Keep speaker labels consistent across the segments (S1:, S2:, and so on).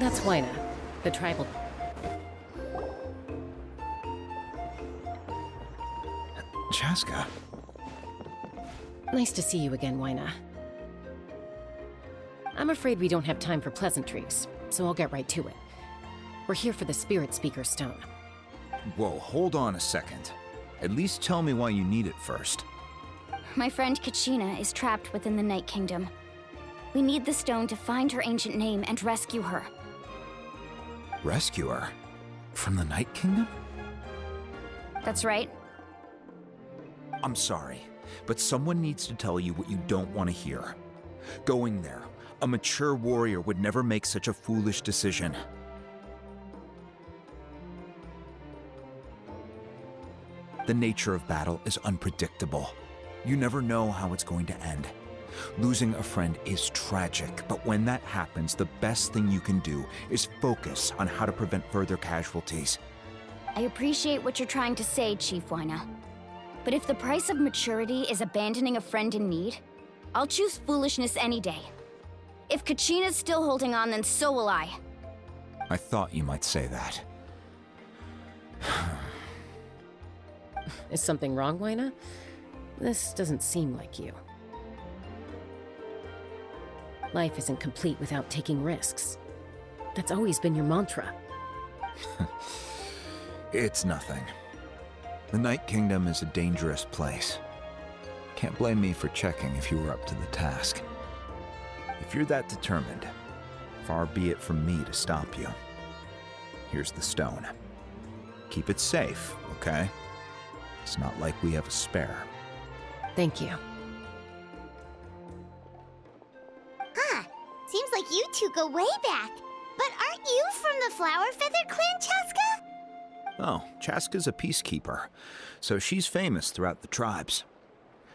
S1: That's Wyna, the tribal...
S2: Chaska.
S1: Nice to see you again, Wyna. I'm afraid we don't have time for pleasantries, so I'll get right to it. We're here for the Spirit Speaker Stone.
S2: Whoa, hold on a second. At least tell me why you need it first.
S3: My friend Kachina is trapped within the Night Kingdom. We need the stone to find her ancient name and rescue her.
S2: Rescue her? From the Night Kingdom?
S3: That's right.
S2: I'm sorry, but someone needs to tell you what you don't want to hear. Going there, a mature warrior would never make such a foolish decision. The nature of battle is unpredictable. You never know how it's going to end. Losing a friend is tragic, but when that happens, the best thing you can do is focus on how to prevent further casualties.
S3: I appreciate what you're trying to say, Chief Wyna. But if the price of maturity is abandoning a friend in need, I'll choose foolishness any day. If Kachina's still holding on, then so will I.
S2: I thought you might say that.
S1: Is something wrong, Wyna? This doesn't seem like you. Life isn't complete without taking risks. That's always been your mantra.
S2: It's nothing. The Night Kingdom is a dangerous place. Can't blame me for checking if you were up to the task. If you're that determined, far be it from me to stop you. Here's the stone. Keep it safe, okay? It's not like we have a spare.
S1: Thank you.
S4: Huh. Seems like you two go way back. But aren't you from the Flower Feather Clan, Chaska?
S2: Oh, Chaska's a peacekeeper, so she's famous throughout the tribes.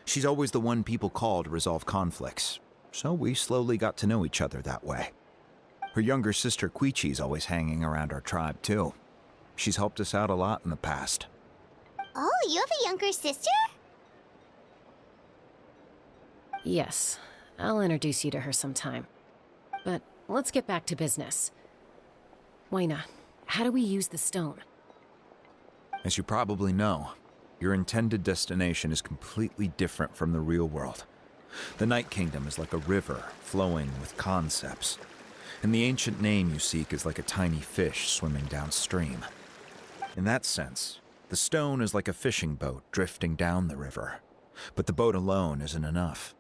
S2: She's always the one people call to resolve conflicts, so we slowly got to know each other that way. Her younger sister Quichi's always hanging around our tribe, too. She's helped us out a lot in the past.
S4: Oh, you have a younger sister?
S1: Yes, I'll introduce you to her sometime. But let's get back to business. Wyna, how do we use the stone?
S2: As you probably know, your intended destination is completely different from the real world. The Night Kingdom is like a river flowing with concepts, and the ancient name you seek is like a tiny fish swimming downstream. In that sense, the stone is like a fishing boat drifting down the river, but the boat alone isn't enough.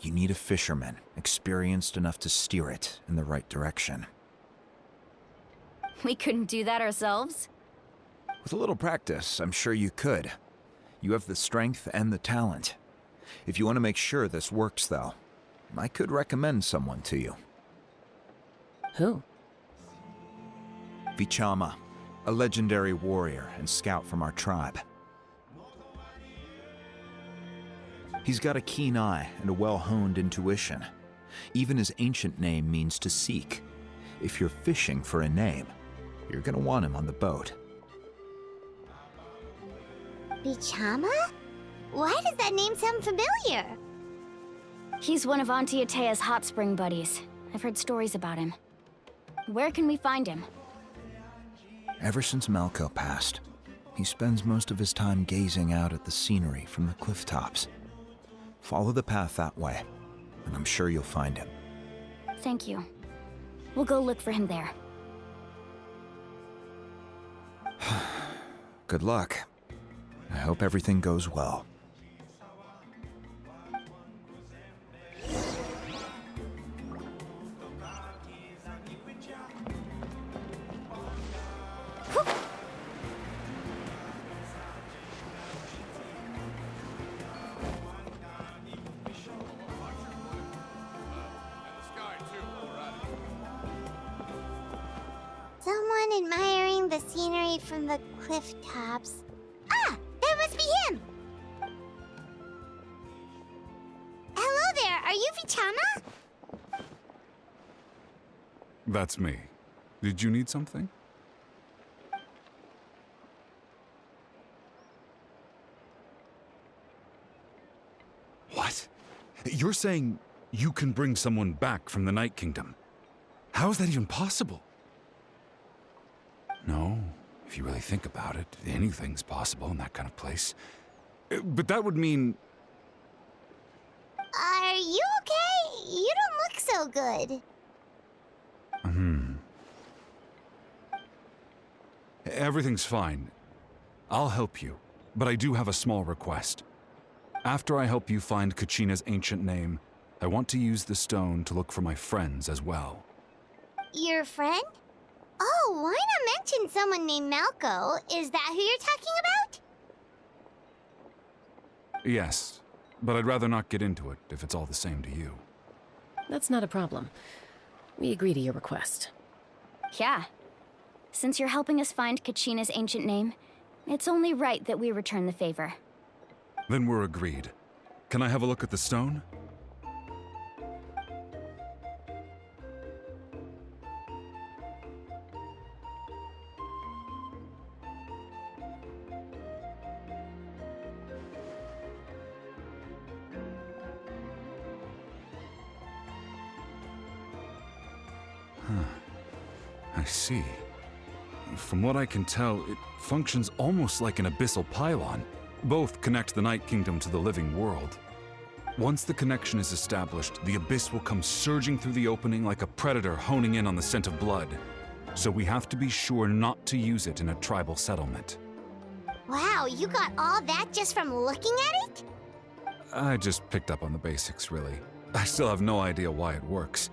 S2: You need a fisherman experienced enough to steer it in the right direction.
S3: We couldn't do that ourselves?
S2: With a little practice, I'm sure you could. You have the strength and the talent. If you want to make sure this works, though, I could recommend someone to you.
S1: Who?
S2: Vichama, a legendary warrior and scout from our tribe. He's got a keen eye and a well-honed intuition. Even his ancient name means to seek. If you're fishing for a name, you're gonna want him on the boat.
S4: Vichama? Why does that name sound familiar?
S3: He's one of Auntie Atea's hot spring buddies. I've heard stories about him. Where can we find him?
S2: Ever since Malco passed, he spends most of his time gazing out at the scenery from the cliff tops. Follow the path that way, and I'm sure you'll find him.
S3: Thank you. We'll go look for him there.
S2: Good luck. I hope everything goes well.
S4: Someone admiring the scenery from the cliff tops. Ah! That must be him! Hello there! Are you Vichama?
S5: That's me. Did you need something? What? You're saying you can bring someone back from the Night Kingdom? How is that even possible? No, if you really think about it, anything's possible in that kind of place. But that would mean...
S4: Are you okay? You don't look so good.
S5: Everything's fine. I'll help you, but I do have a small request. After I help you find Kachina's ancient name, I want to use the stone to look for my friends as well.
S4: Your friend? Oh, why not mention someone named Malco? Is that who you're talking about?
S5: Yes, but I'd rather not get into it if it's all the same to you.
S1: That's not a problem. We agree to your request.
S3: Yeah. Since you're helping us find Kachina's ancient name, it's only right that we return the favor.
S5: Then we're agreed. Can I have a look at the stone? I see. From what I can tell, it functions almost like an abyssal pylon. Both connect the Night Kingdom to the living world. Once the connection is established, the abyss will come surging through the opening like a predator honing in on the scent of blood. So we have to be sure not to use it in a tribal settlement.
S4: Wow, you got all that just from looking at it?
S5: I just picked up on the basics, really. I still have no idea why it works.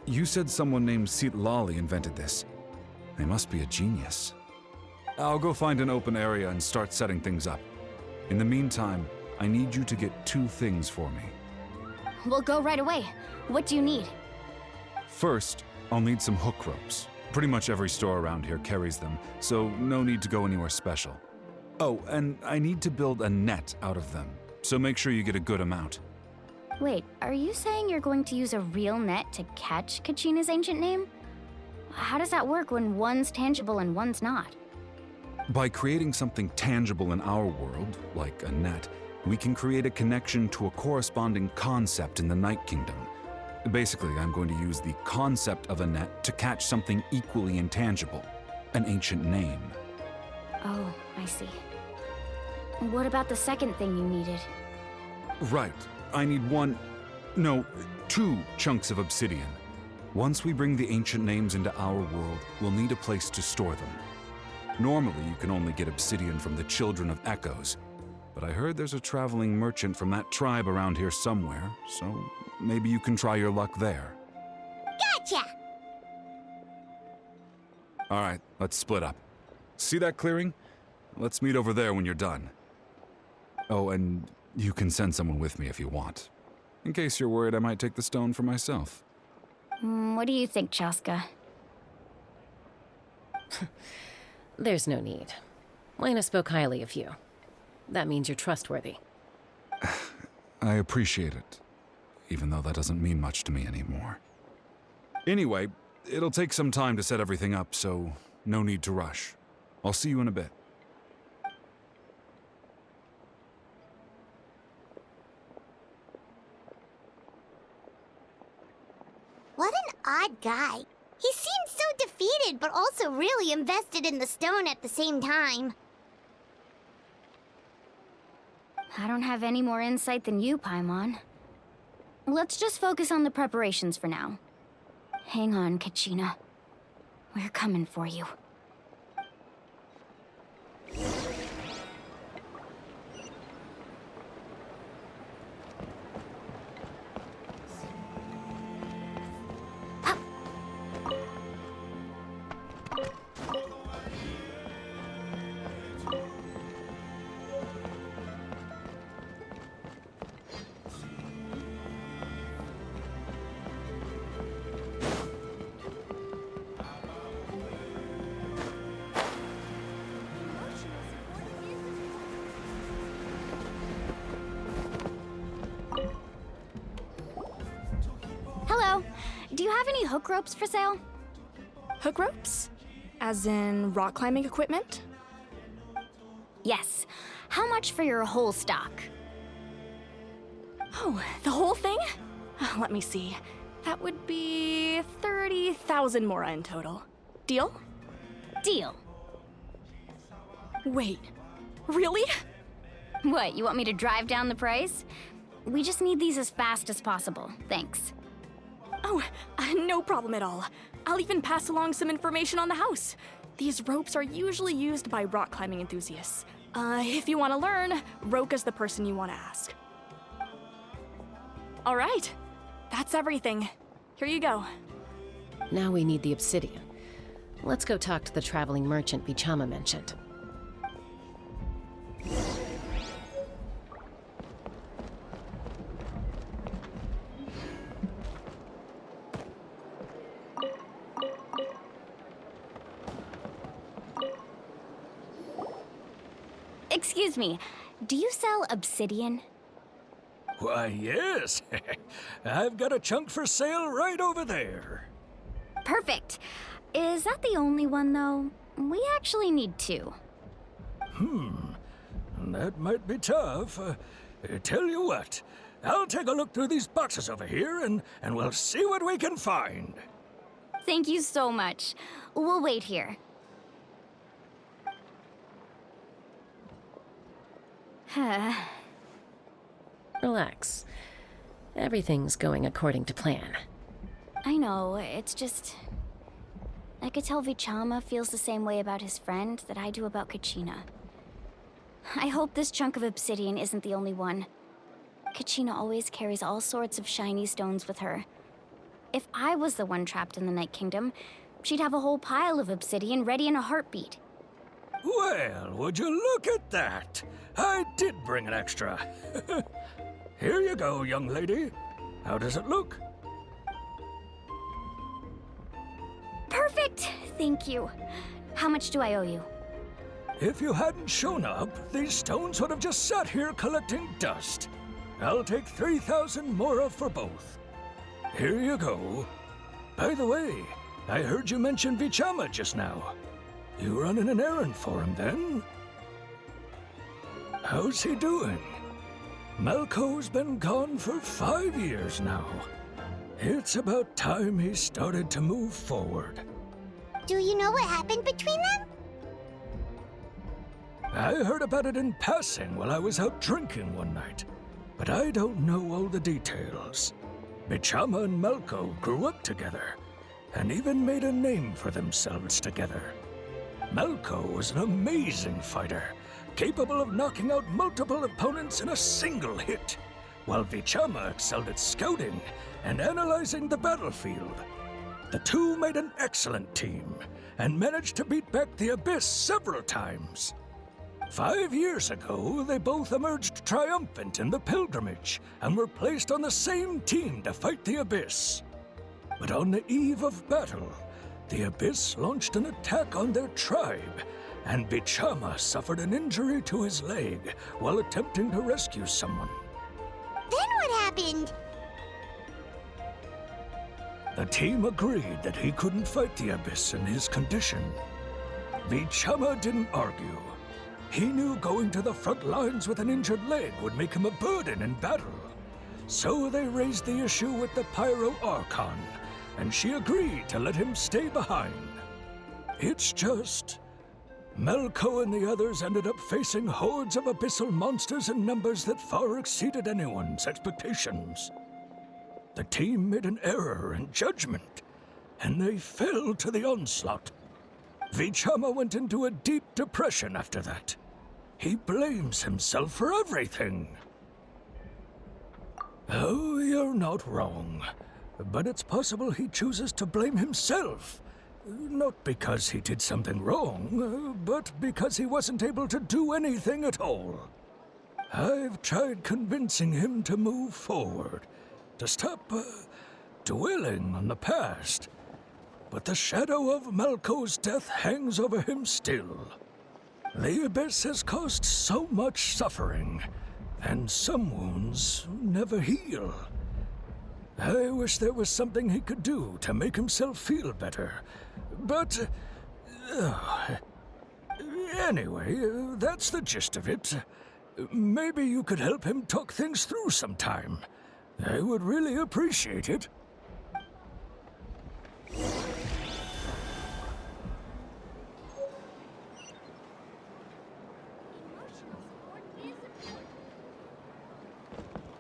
S5: You said someone named Lali invented this. They must be a genius. I'll go find an open area and start setting things up. In the meantime, I need you to get 2 things for me.
S3: We'll go right away. What do you need?
S5: First, I'll need some hook ropes. Pretty much every store around here carries them, so no need to go anywhere special. Oh, and I need to build a net out of them, so make sure you get a good amount.
S3: Wait, are you saying you're going to use a real net to catch Kachina's ancient name? How does that work when one's tangible and one's not?
S5: By creating something tangible in our world, like a net, we can create a connection to a corresponding concept in the Night Kingdom. Basically, I'm going to use the concept of a net to catch something equally intangible, an ancient name.
S3: Oh, I see. What about the second thing you needed?
S5: Right. I need 2 chunks of obsidian. Once we bring the ancient names into our world, we'll need a place to store them. Normally, you can only get obsidian from the Children of Echoes, but I heard there's a traveling merchant from that tribe around here somewhere, so maybe you can try your luck there.
S4: Gotcha!
S5: All right, let's split up. See that clearing? Let's meet over there when you're done. Oh, and you can send someone with me if you want. In case you're worried I might take the stone for myself.
S3: What do you think, Chaska?
S1: There's no need. Lena spoke highly of you. That means you're trustworthy.
S5: I appreciate it, even though that doesn't mean much to me anymore. Anyway, it'll take some time to set everything up, so no need to rush. I'll see you in a bit.
S4: What an odd guy. He seems so defeated, but also really invested in the stone at the same time.
S3: I don't have any more insight than you, Paimon. Let's just focus on the preparations for now. Hang on, Kachina. We're coming for you. Hello. Do you have any hook ropes for sale?
S6: Hook ropes? As in rock climbing equipment?
S3: Yes. How much for your whole stock?
S6: Oh, the whole thing? Let me see. That would be 30,000 mora in total. Deal?
S3: Deal.
S6: Wait, really?
S3: What, you want me to drive down the price? We just need these as fast as possible, thanks.
S6: Oh, no problem at all. I'll even pass along some information on the house. These ropes are usually used by rock climbing enthusiasts. If you want to learn, Roka's the person you want to ask. All right, that's everything. Here you go.
S1: Now we need the obsidian. Let's go talk to the traveling merchant Vichama mentioned.
S3: Excuse me, do you sell obsidian?
S7: Why, yes. I've got a chunk for sale right over there.
S3: Perfect. Is that the only one, though? We actually need two.
S7: That might be tough. Tell you what, I'll take a look through these boxes over here and we'll see what we can find.
S3: Thank you so much. We'll wait here.
S1: Relax. Everything's going according to plan.
S3: I know, it's just... I could tell Vichama feels the same way about his friend that I do about Kachina. I hope this chunk of obsidian isn't the only one. Kachina always carries all sorts of shiny stones with her. If I was the one trapped in the Night Kingdom, she'd have a whole pile of obsidian ready in a heartbeat.
S7: Well, would you look at that? I did bring an extra. Here you go, young lady. How does it look?
S3: Perfect! Thank you. How much do I owe you?
S7: If you hadn't shown up, these stones would have just sat here collecting dust. I'll take 3,000 mora for both. Here you go. By the way, I heard you mention Vichama just now. You running an errand for him, then? How's he doing? Malco's been gone for 5 years now. It's about time he started to move forward.
S4: Do you know what happened between them?
S7: I heard about it in passing while I was out drinking one night, but I don't know all the details. Vichama and Malco grew up together, and even made a name for themselves together. Malco was an amazing fighter, capable of knocking out multiple opponents in a single hit, while Vichama excelled at scouting and analyzing the battlefield. The two made an excellent team, and managed to beat back the Abyss several times. 5 years ago, they both emerged triumphant in the pilgrimage, and were placed on the same team to fight the Abyss. But on the eve of battle, the Abyss launched an attack on their tribe, and Vichama suffered an injury to his leg while attempting to rescue someone.
S4: Then what happened?
S7: The team agreed that he couldn't fight the Abyss in his condition. Vichama didn't argue. He knew going to the front lines with an injured leg would make him a burden in battle. So they raised the issue with the Pyro Archon, and she agreed to let him stay behind. It's just... Malco and the others ended up facing hordes of abyssal monsters in numbers that far exceeded anyone's expectations. The team made an error in judgment, and they fell to the onslaught. Vichama went into a deep depression after that. He blames himself for everything. Oh, you're not wrong. But it's possible he chooses to blame himself. Not because he did something wrong, but because he wasn't able to do anything at all. I've tried convincing him to move forward, to stop dwelling on the past. But the shadow of Malco's death hangs over him still. The Abyss has caused so much suffering, and some wounds never heal. I wish there was something he could do to make himself feel better, but... anyway, that's the gist of it. Maybe you could help him talk things through sometime. I would really appreciate it.